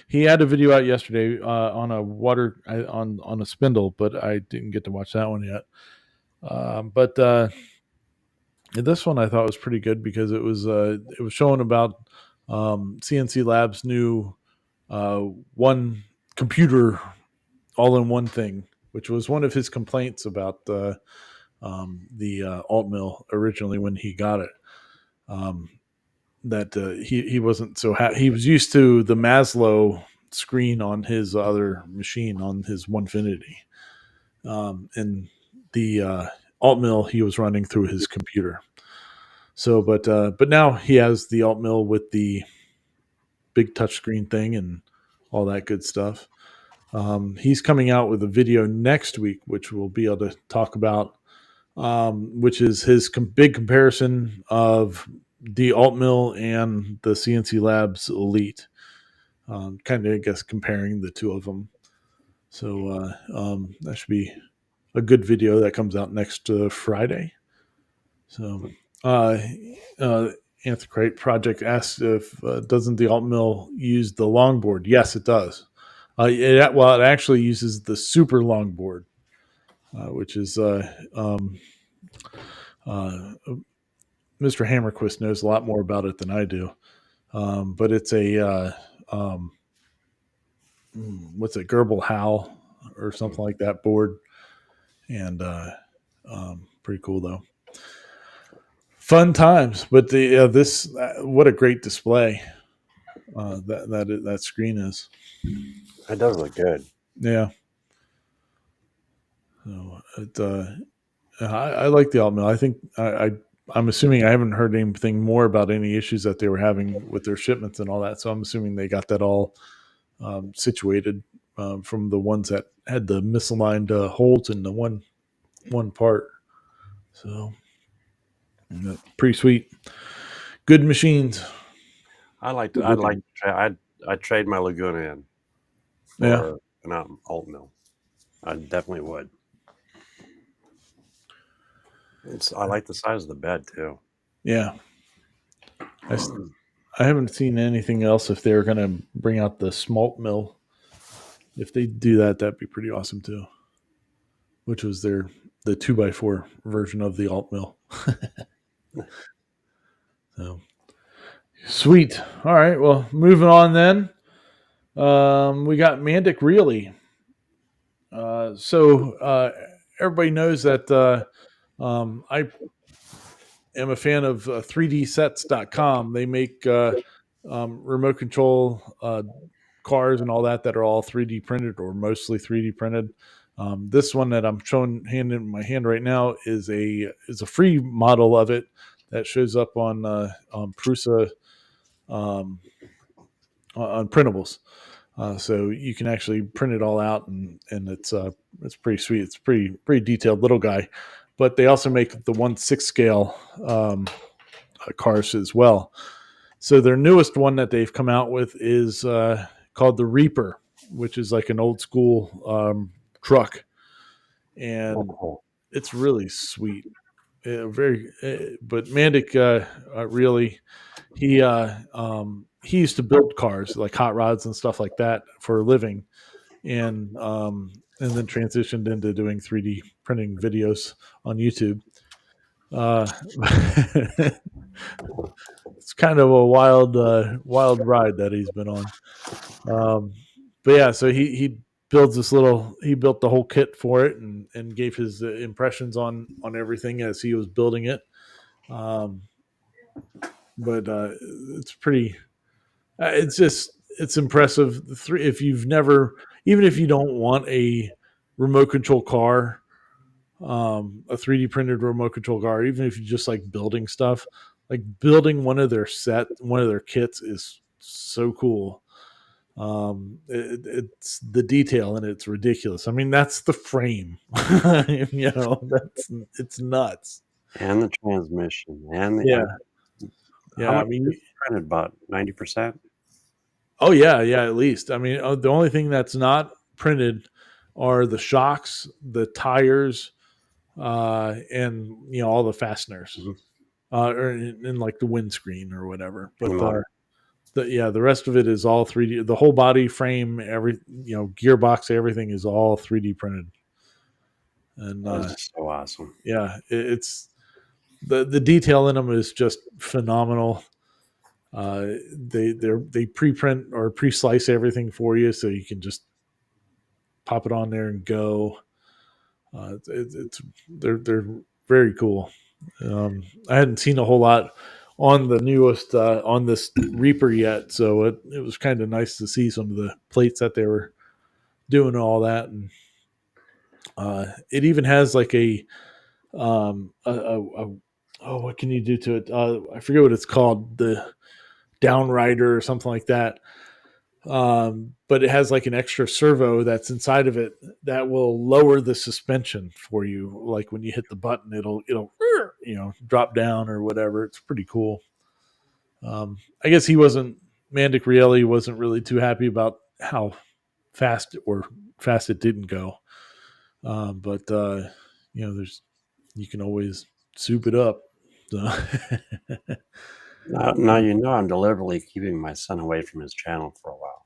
Speaker 1: he had a video out yesterday on a on a spindle, but I didn't get to watch that one yet. But this one I thought was pretty good because it was showing about CNC Labs' new one computer all in one thing, which was one of his complaints about the alt mill originally when he got it. That he wasn't so he was used to the Maslow screen on his other machine on his Onefinity, and the alt mill he was running through his computer. So, but now he has the alt mill with the big touchscreen thing and all that good stuff. He's coming out with a video next week, which we'll be able to talk about, which is his big comparison of the alt mill and the CNC Labs Elite. Kind of, I guess, comparing the two of them. So that should be a good video that comes out next Friday. So, Anthocrate Project asks if doesn't the alt mill use the longboard? Yes, it does. It actually uses the super longboard, which is Mr. Hammerquist knows a lot more about it than I do. But it's a what's it, Gerbil Howe or something like that board, and pretty cool though. Fun times, but the this what a great display that screen is.
Speaker 3: It does look good.
Speaker 1: Yeah. So I like the alt mill. I think I'm assuming I haven't heard anything more about any issues that they were having with their shipments and all that. So I'm assuming they got that all situated from the ones that had the misaligned holes in the one part. So pretty sweet, good machines.
Speaker 3: I'd trade my Laguna in for an alt mill. I definitely would. I like the size of the bed too.
Speaker 1: Yeah. I haven't seen anything else if they're going to bring out the smalt mill. If they do that, that'd be pretty awesome too. Which was the 2x4 version of the alt mill. So sweet. All right. Well, moving on then. We got Mandic Really. Everybody knows that I am a fan of 3dsets.com. They make remote control cars and all that are all 3D printed or mostly 3D printed. This one that I'm showing in my hand right now is a free model of it that shows up on Prusa on printables. So you can actually print it all out, and it's pretty sweet. It's pretty detailed little guy, but they also make the 1/6 scale cars as well. So their newest one that they've come out with is called the Reaper, which is like an old school truck, and it's really sweet. But Mandic really he used to build cars like hot rods and stuff like that for a living, and then transitioned into doing 3D printing videos on YouTube. It's kind of a wild ride that he's been on. But yeah, so he builds he built the whole kit for it and gave his impressions on everything as he was building it. But it's pretty. It's impressive. If you've never, even if you don't want a remote control car, a 3D printed remote control car, even if you just like building stuff, like building one of their kits is so cool. It's the detail in it's ridiculous. I mean, that's the frame. It's nuts.
Speaker 3: And the transmission and
Speaker 1: I mean,
Speaker 3: printed about 90%.
Speaker 1: Oh yeah, at least. I mean, the only thing that's not printed are the shocks, the tires, and all the fasteners, or in like the windscreen or whatever. But The rest of it is all 3D. The whole body frame, gearbox, everything is all 3D printed. And
Speaker 3: That's just so awesome.
Speaker 1: yeah, it's the detail in them is just phenomenal. They pre-print or pre-slice everything for you, so you can just pop it on there and go. They're very cool. I hadn't seen a whole lot on the newest on this Reaper yet, so it was kind of nice to see some of the plates that they were doing all that, and it even has like oh, what can you do to it? I forget what it's called, the downrider or something like that. But it has like an extra servo that's inside of it that will lower the suspension for you. Like when you hit the button, it'll drop down or whatever. It's pretty cool. I guess Mandic Rielli wasn't really too happy about how fast it didn't go. But you can always soup it up. So.
Speaker 3: Now I'm deliberately keeping my son away from his channel for a while.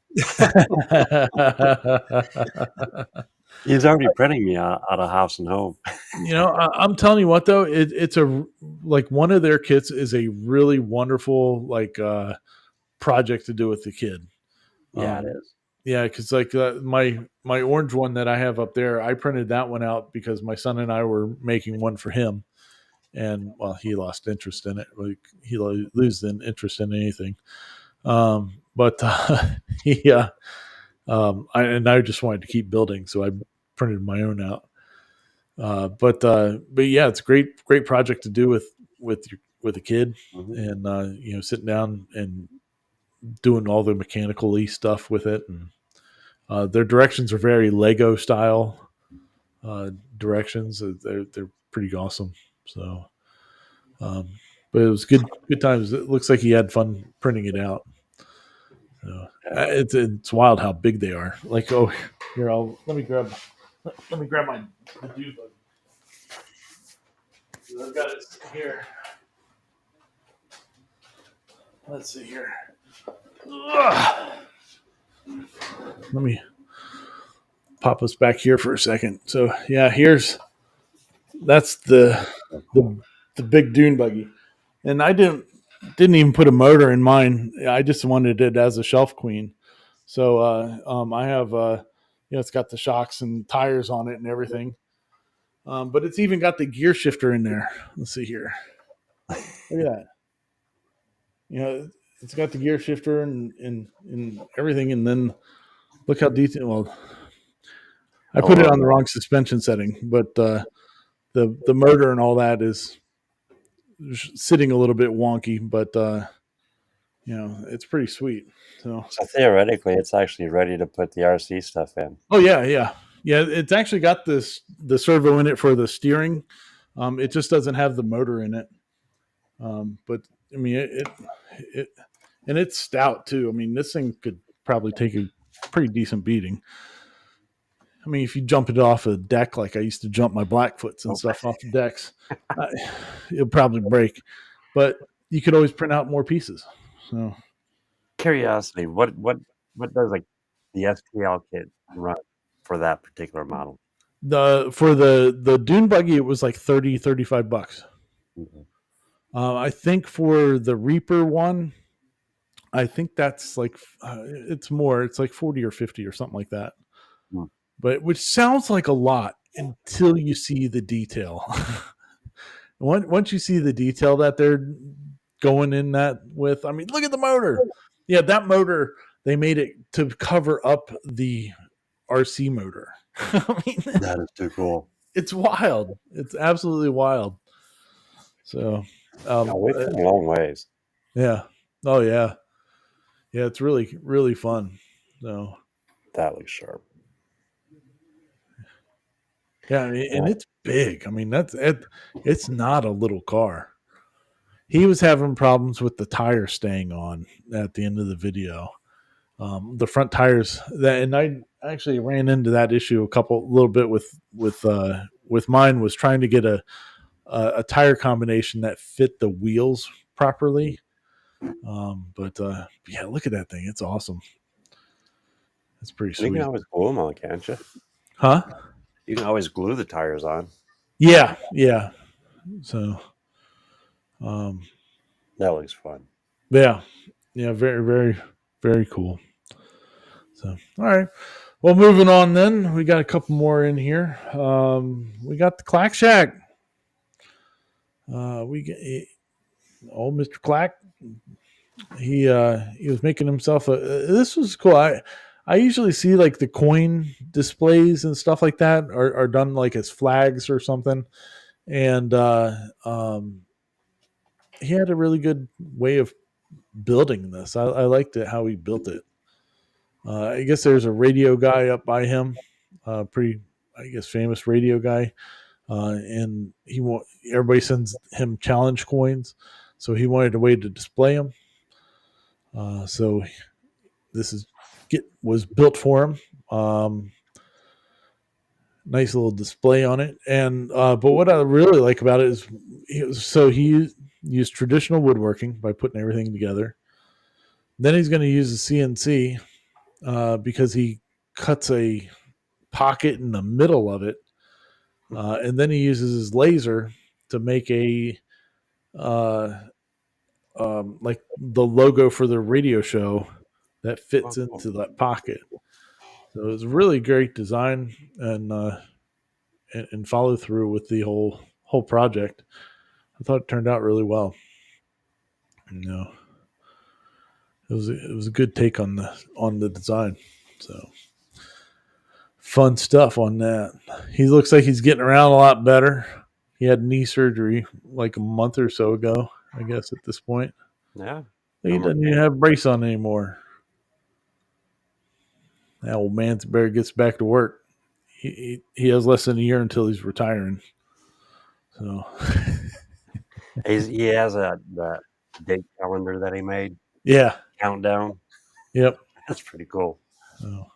Speaker 3: He's already printing me out of house and home.
Speaker 1: I'm telling you what, though, it's one of their kits is a really wonderful project to do with the kid.
Speaker 3: Yeah, it is.
Speaker 1: Yeah, because my orange one that I have up there, I printed that one out because my son and I were making one for him, and he lost interest in it. Like he loses interest in anything. But I just wanted to keep building, so I printed my own out. But yeah, it's a great project to do with a kid,
Speaker 3: Mm-hmm.
Speaker 1: and sitting down and doing all the mechanical-y stuff with it, and their directions are very Lego style directions. They're pretty awesome. So, but it was good times. It looks like he had fun printing it out. So, it's wild how big they are. Like, oh, here, let me grab my the dude bug. I've got it here. Let's see here. Ugh. Let me pop us back here for a second. So yeah, that's the big dune buggy, and I didn't even put a motor in mine. I just wanted it as a shelf queen. So I have it's got the shocks and tires on it and everything, but it's even got the gear shifter in there. Let's see here. Look at that. It's got the gear shifter and everything, and then look how detailed. Well, I put it on the wrong suspension setting, but the motor and all that is sitting a little bit wonky, but it's pretty sweet. So
Speaker 3: theoretically, it's actually ready to put the RC stuff in.
Speaker 1: Oh yeah. It's actually got the servo in it for the steering. It just doesn't have the motor in it. But I mean it and it's stout too. I mean, this thing could probably take a pretty decent beating. I mean, if you jump it off a deck like I used to jump my Blackfoots and stuff off the decks, it'll probably break. But you could always print out more pieces. So,
Speaker 3: curiosity, what does like the STL kit run for that particular model?
Speaker 1: For the Dune buggy, it was like $35. Mm-hmm. I think for the Reaper one, I think that's like it's more. It's like 40 or 50 or something like that. But which sounds like a lot until you see the detail. Once you see the detail that they're going in that with, I mean, look at the motor. Yeah, that motor, they made it to cover up the RC motor.
Speaker 3: I mean, that is too cool.
Speaker 1: It's wild. It's absolutely wild. So,
Speaker 3: we've come a long ways.
Speaker 1: Yeah. Oh yeah. Yeah, it's really, really fun. So
Speaker 3: that looks sharp.
Speaker 1: Yeah, and it's big. I mean, it's not a little car. He was having problems with the tire staying on at the end of the video. The front tires and I actually ran into that issue a little bit with mine, was trying to get a tire combination that fit the wheels properly. But yeah, look at that thing. It's awesome. It's pretty
Speaker 3: You can
Speaker 1: sweet.
Speaker 3: always glue them on, can't you?
Speaker 1: Huh?
Speaker 3: You can always glue the tires on.
Speaker 1: Yeah. Yeah. So, um,
Speaker 3: That looks fun.
Speaker 1: yeah. Yeah. Very, very, very cool. So, all right. Well, moving on then. We got a couple more in here. We got the Clack Shack. We get old Mr. Clack. He was making himself a. This was cool. I usually see like the coin displays and stuff like that are done like as flags or something, and he had a really good way of building this. I liked it how he built it. I guess there's a radio guy up by him, pretty I guess famous radio guy, and everybody sends him challenge coins, so he wanted a way to display them. So this is was built for him. Nice little display on it, and but what I really like about it is he used traditional woodworking by putting everything together. Then he's going to use a CNC because he cuts a pocket in the middle of it, and then he uses his laser to make a like the logo for the radio show that fits into that pocket. So it was a really great design and follow through with the whole project. I thought it turned out really well. You know, it was a good take on the design. So fun stuff on that. He looks like he's getting around a lot better. He had knee surgery like a month or so ago, I guess, at this point.
Speaker 3: Yeah.
Speaker 1: He doesn't even have a brace on anymore. That old man's bear gets back to work. He has less than a year until he's retiring. So
Speaker 3: He has that date calendar that he made.
Speaker 1: yeah,
Speaker 3: Countdown.
Speaker 1: yep.
Speaker 3: That's pretty cool.
Speaker 1: So,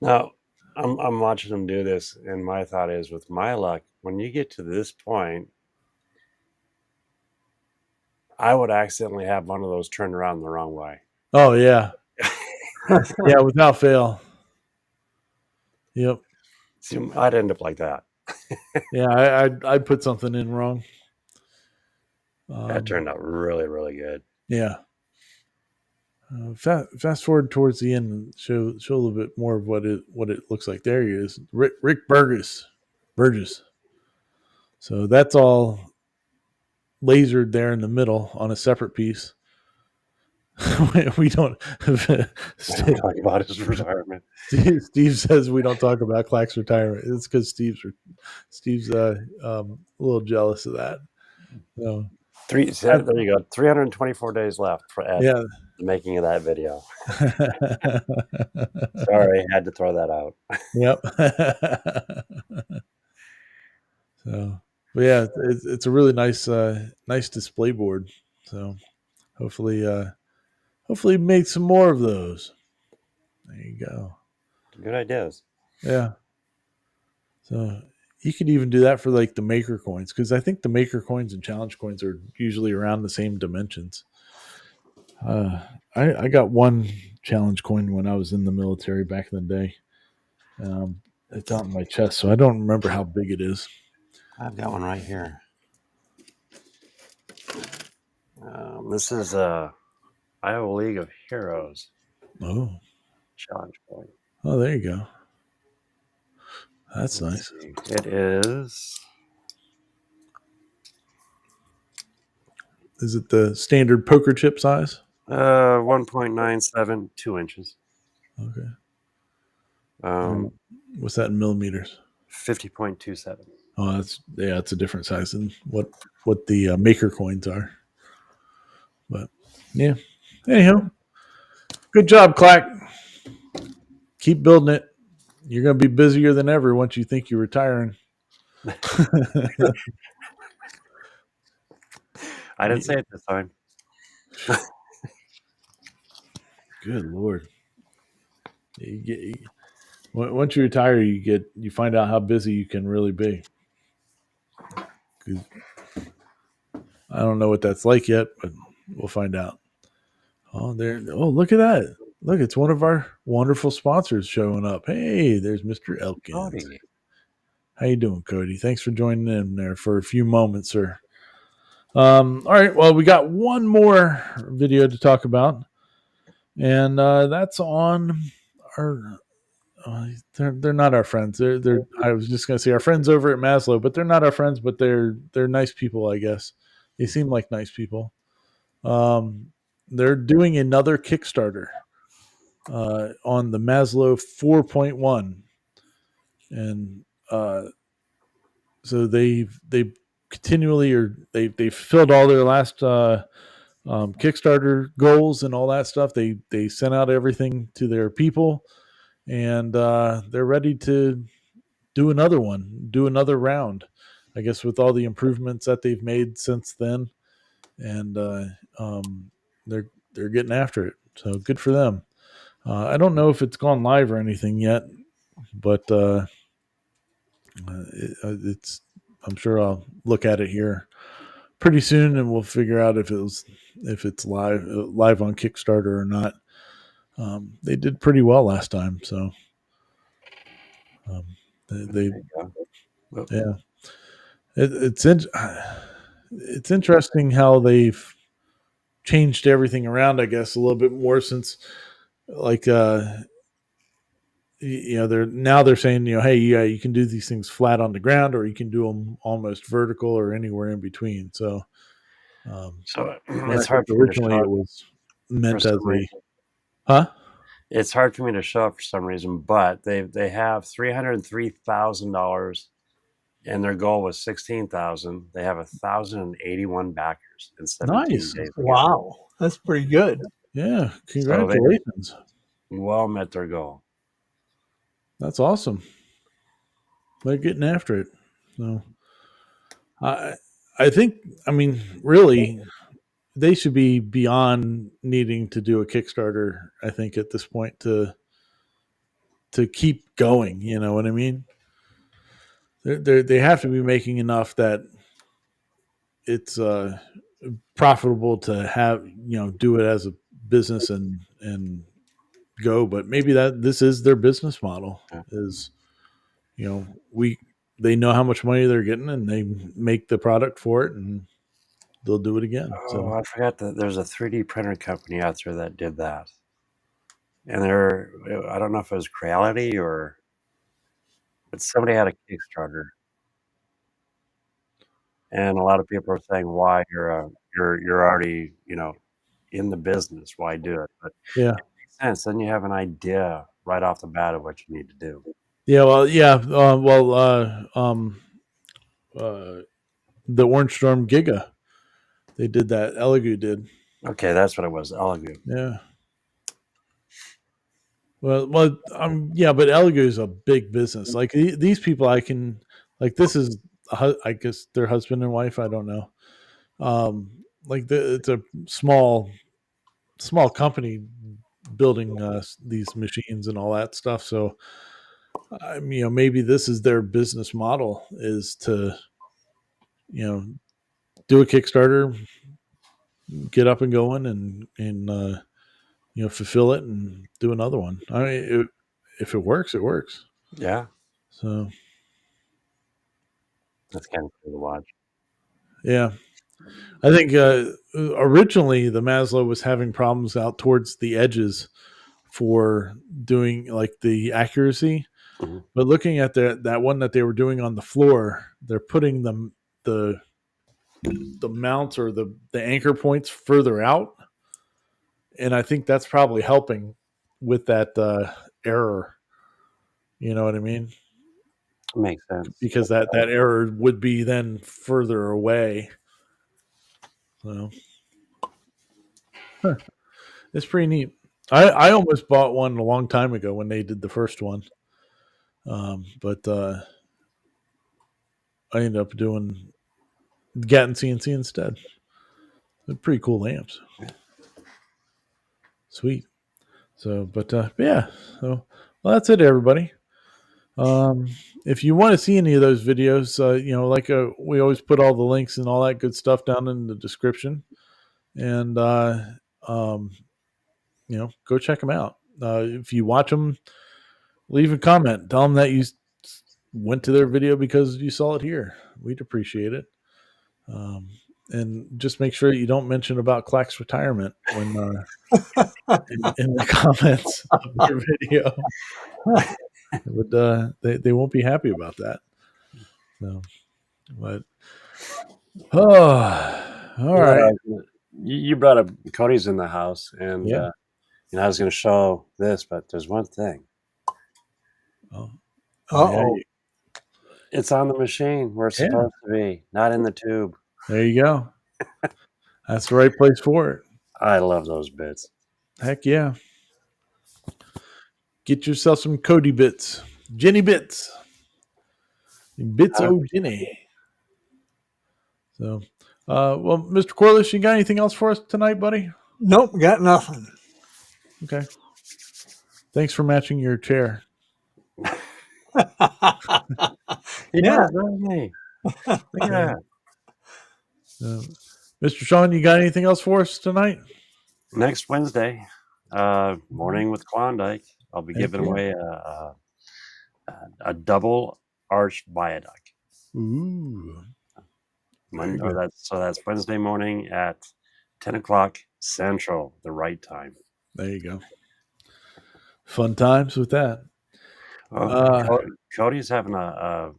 Speaker 3: now, I'm watching him do this, and my thought is, with my luck, when you get to this point, I would accidentally have one of those turned around the wrong way.
Speaker 1: oh yeah, yeah, without fail. Yep.
Speaker 3: See, I'd end up like that.
Speaker 1: Yeah, I'd put something in wrong.
Speaker 3: That turned out really, really good.
Speaker 1: Yeah. Fast forward towards the end and show a little bit more of what it looks like. There he is, Rick Burgess. So that's all lasered there in the middle on a separate piece. We don't
Speaker 3: talk about his retirement.
Speaker 1: Steve says we don't talk about Clack's retirement. It's because Steve's a little jealous of that. So,
Speaker 3: there you go. 324 days left for
Speaker 1: yeah.
Speaker 3: the making of that video. Sorry, I had to throw that out.
Speaker 1: Yep. So, but yeah, it's a really nice display board. So hopefully make some more of those. There you go.
Speaker 3: Good ideas.
Speaker 1: Yeah. So you could even do that for like the maker coins, because I think the maker coins and challenge coins are usually around the same dimensions. I got one challenge coin when I was in the military back in the day. It's out in my chest, so I don't remember how big it is.
Speaker 3: I've got one right here. This is Iowa League of Heroes.
Speaker 1: Oh,
Speaker 3: challenge coin.
Speaker 1: Oh, there you go. That's nice.
Speaker 3: It is.
Speaker 1: Is it the standard poker chip size?
Speaker 3: 1.97, 2 inches.
Speaker 1: Okay.
Speaker 3: What's
Speaker 1: that in millimeters?
Speaker 3: 50.27.
Speaker 1: Oh, that's a different size than what the maker coins are. But yeah, anyhow, good job, Clack. Keep building it. You're going to be busier than ever once you think you're retiring.
Speaker 3: I didn't say it this time.
Speaker 1: Good Lord. Once you retire, you find out how busy you can really be. I don't know what that's like yet, but We'll find out. Oh, there. Oh, look at that. Look, it's one of our wonderful sponsors showing up. Hey, there's Mr. Elkins.
Speaker 3: Cody.
Speaker 1: How you doing, Cody? Thanks for joining in there for a few moments, sir. All right. Well, we got one more video to talk about, and that's on our. They're not our friends. They're. I was just gonna say our friends over at Maslow, but they're not our friends. But they're nice people, I guess. They seem like nice people. They're doing another Kickstarter on the Maslow 4.1, and so they continually are they've filled all their last Kickstarter goals and all that stuff. They sent out everything to their people, and they're ready to do another one, do another round. I guess with all the improvements that they've made since then, and they're getting after it. So good for them. I don't know if it's gone live or anything yet, but it's. I'm sure I'll look at it here pretty soon, and we'll figure out if it's live on Kickstarter or not. They did pretty well last time, so they yeah. It's interesting how they've changed everything around. I guess a little bit more since like they're saying hey, yeah, you can do these things flat on the ground, or you can do them almost vertical, or anywhere in between. So
Speaker 3: So
Speaker 1: I
Speaker 3: it's
Speaker 1: think
Speaker 3: hard for me to
Speaker 1: originally
Speaker 3: show
Speaker 1: it
Speaker 3: it
Speaker 1: was
Speaker 3: for
Speaker 1: meant as
Speaker 3: some
Speaker 1: a
Speaker 3: reason. It's hard for me to show it for some reason, but they have $303,000, and their goal was 16,000. They have 1,081 backers in 17
Speaker 1: nice.
Speaker 3: days ago.
Speaker 2: Wow, that's pretty good.
Speaker 1: Yeah,
Speaker 3: So
Speaker 1: congratulations.
Speaker 3: they well met their goal.
Speaker 1: That's awesome. They're getting after it. So I think, I mean, really, they should be beyond needing to do a Kickstarter. I think at this point to keep going. You know what I mean? They have to be making enough that it's profitable to have do it as a business and go. But maybe that this is their business model
Speaker 3: Yeah.
Speaker 1: is we they know how much money they're getting and they make the product for it and they'll do it again.
Speaker 3: Oh,
Speaker 1: So
Speaker 3: I forgot that there's a 3D printer company out there that did that. And I don't know if it was Creality but somebody had a Kickstarter. And a lot of people are saying, why you're already, in the business, why do it? But
Speaker 1: yeah.
Speaker 3: it makes sense. Then you have an idea right off the bat of what you need to do.
Speaker 1: Yeah, well, yeah, the Orange Storm Giga, they did that. Elegoo did.
Speaker 3: Okay, that's what it was. Elegoo.
Speaker 1: Yeah. Yeah, but Elegoo is a big business. Like these people, I can like this is, I guess their husband and wife. I don't know. It's a small company building these machines and all that stuff. So, maybe this is their business model is to, do a Kickstarter, get up and going, and fulfill it and do another one. I mean, if it works, it works.
Speaker 3: Yeah,
Speaker 1: So
Speaker 3: that's kind of cool to watch.
Speaker 1: yeah, I think originally the Maslow was having problems out towards the edges for doing like the accuracy,
Speaker 3: Mhm.
Speaker 1: but looking at that one that they were doing on the floor, they're putting the mounts or the anchor points further out, and I think that's probably helping with that error. You know what I mean?
Speaker 3: Makes sense.
Speaker 1: Because that error would be then further away. So it's pretty neat. I almost bought one a long time ago when they did the first one, but I ended up getting CNC instead. They're pretty cool lamps. Sweet. So, but yeah. So, well, that's it, everybody. If you want to see any of those videos, we always put all the links and all that good stuff down in the description. and go check them out. If you watch them, leave a comment. Tell them that you went to their video because you saw it here. We'd appreciate it. And just make sure you don't mention about Clack's retirement when in the comments of your video. They won't be happy about that. So, but all right.
Speaker 3: You brought up Cody's in the house, and
Speaker 1: Yeah.
Speaker 3: I was going to show this, but there's one thing.
Speaker 1: Oh,
Speaker 2: Uh-oh.
Speaker 1: yeah,
Speaker 3: It's on the machine where it's supposed to be, not in the tube.
Speaker 1: there you go. That's the right place for it.
Speaker 3: I love those bits.
Speaker 1: Heck yeah. Get yourself some Cody bits. Jenny bits. Bits o' Jenny. So, well, Mr. Corliss, you got anything else for us tonight, buddy?
Speaker 2: Nope, got nothing.
Speaker 1: Okay. Thanks for matching your chair.
Speaker 3: He
Speaker 2: Yeah.
Speaker 3: does, doesn't he? Look at that.
Speaker 1: Mr. Sean, you got anything else for us tonight?
Speaker 3: Next Wednesday, Morning with Klondike, I'll be giving away a double arch viaduct.
Speaker 1: Ooh.
Speaker 3: That's Wednesday morning at 10 o'clock Central, the right time.
Speaker 1: There you go. Fun times with that.
Speaker 3: Cody's having a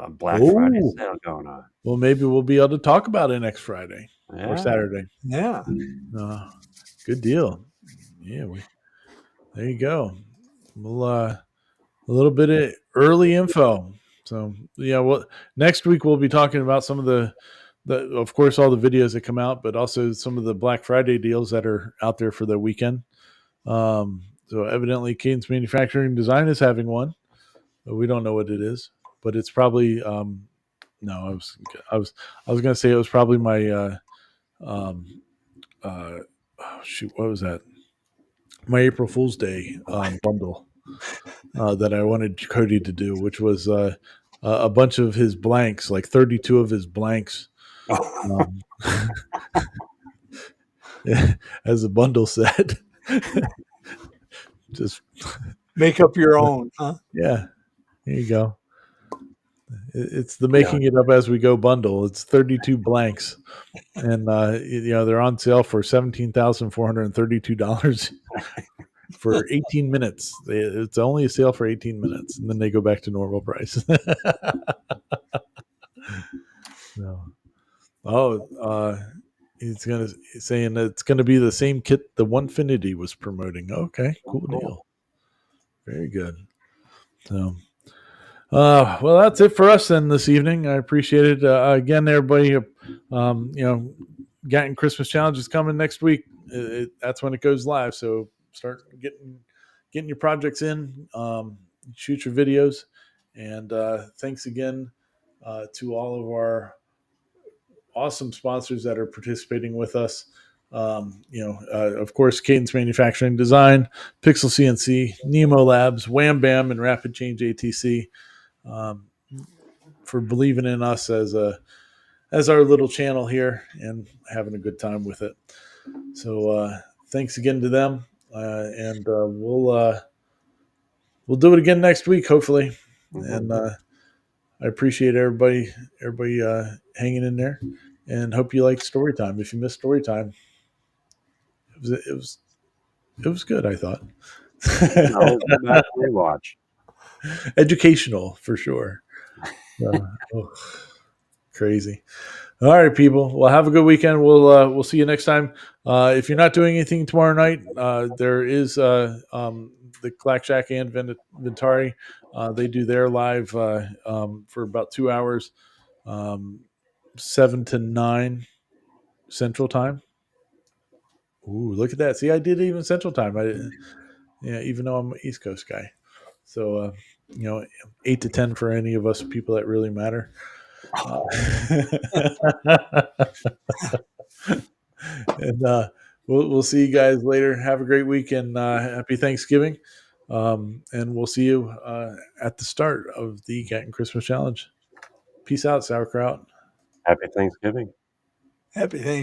Speaker 3: Black Friday sale going on.
Speaker 1: Well, maybe we'll be able to talk about it next Friday or Saturday.
Speaker 2: Yeah.
Speaker 1: Good deal. Yeah, there you go. We'll a little bit of early info. So yeah, well, next week we'll be talking about some of the of course all the videos that come out, but also some of the Black Friday deals that are out there for the weekend. So evidently, Cadence Manufacturing Design is having one. But we don't know what it is, but it's probably no. I was going to say it was probably my shoot. What was that? My April Fool's Day bundle that I wanted Cody to do, which was a bunch of his blanks, like 32 of his blanks, as a bundle set. Just
Speaker 2: make up your own, huh?
Speaker 1: Yeah, there you go. It's the making it up as we go bundle. It's 32 blanks, and they're on sale for $17,432 for 18 minutes. It's only a sale for 18 minutes, and then they go back to normal price. He's saying that it's gonna be the same kit the Onefinity was promoting. Okay, cool deal. Very good. So. Well, that's it for us then this evening. I appreciate it. Again, everybody, Gatton Christmas Challenge is coming next week. That's when it goes live. So start getting your projects in, shoot your videos. And thanks again to all of our awesome sponsors that are participating with us. Of course, Cadence Manufacturing Design, Pixel CNC, Nemo Labs, Wham Bam, and Rapid Change ATC. For believing in us as our little channel here and having a good time with it. So thanks again to them, and we'll do it again next week, hopefully. And I appreciate everybody hanging in there, and hope you liked story time. If you missed story time, it was good, I thought.
Speaker 3: Rewatch.
Speaker 1: Educational for sure. Crazy. All right, people. Well, have a good weekend. We'll see you next time. If you're not doing anything tomorrow night, there is the Clack Shack and Ventari. They do their live for about 2 hours, 7 to 9 Central Time. Ooh, look at that! See, I did even Central Time. Even though I'm an East Coast guy. So 8 to 10 for any of us people that really matter. And we'll see you guys later. Have a great weekend. Happy Thanksgiving. And we'll see you at the start of the Gatton Christmas Challenge. Peace out, sauerkraut.
Speaker 3: Happy Thanksgiving.
Speaker 2: Happy Thanksgiving.